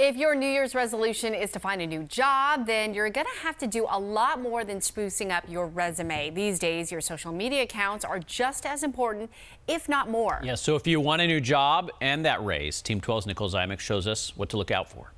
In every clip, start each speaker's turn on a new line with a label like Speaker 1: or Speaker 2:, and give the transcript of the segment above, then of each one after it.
Speaker 1: If your New Year's resolution is to find a new job, then you're going to have to do a lot more than sprucing up your resume. These days, your social media accounts are just as important, if not more.
Speaker 2: Yeah, so if you want a new job and that raise, Team 12's Nicole Zymek shows us what to look out for.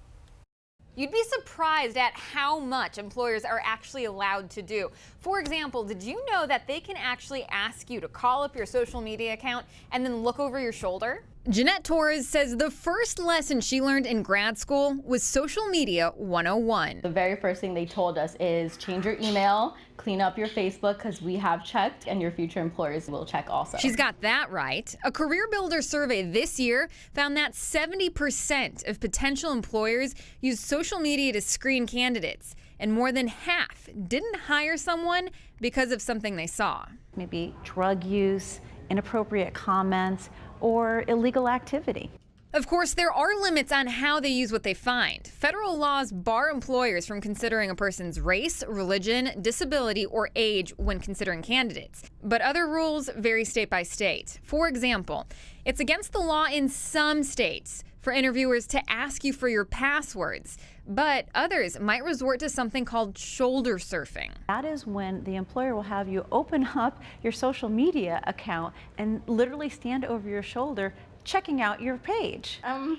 Speaker 3: You'd be surprised at how much employers are actually allowed to do. For example, did you know that they can actually ask you to call up your social media account and then look over your shoulder? Jeanette Torres says the first lesson she learned in grad school was Social Media 101.
Speaker 4: The very first thing they told us is change your email, clean up your Facebook because we have checked and your future employers will check also.
Speaker 3: She's got that right. A Career Builder survey this year found that 70% of potential employers use social media to screen candidates, and more than half didn't hire someone because of something they saw.
Speaker 5: Maybe drug use, inappropriate comments, or illegal activity.
Speaker 3: Of course, there are limits on how they use what they find. Federal laws bar employers from considering a person's race, religion, disability, or age when considering candidates. But other rules vary state by state. For example, it's against the law in some states for interviewers to ask you for your passwords, but others might resort to something called shoulder surfing.
Speaker 5: That is when the employer will have you open up your social media account and literally stand over your shoulder checking out your page.
Speaker 4: I'm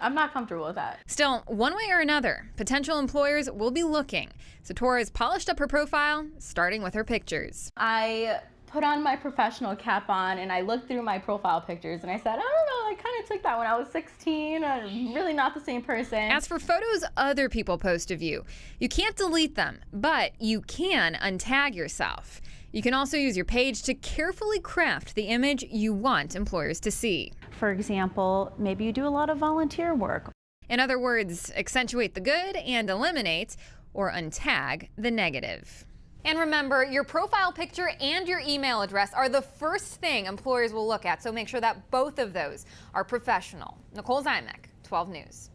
Speaker 4: not comfortable with that.
Speaker 3: Still, one way or another, potential employers will be looking. So Torres polished up her profile, starting with her pictures.
Speaker 4: I put on my professional cap on and I looked through my profile pictures and I said, I don't know, I kind of took that when I was 16. I'm really not the same person.
Speaker 3: As for photos other people post of you, you can't delete them, but you can untag yourself. You can also use your page to carefully craft the image you want employers to see.
Speaker 5: For example, maybe you do a lot of volunteer work.
Speaker 3: In other words, accentuate the good and eliminate or untag the negative. And remember, your profile picture and your email address are the first thing employers will look at, so make sure that both of those are professional. Nicole Zymek, 12 News.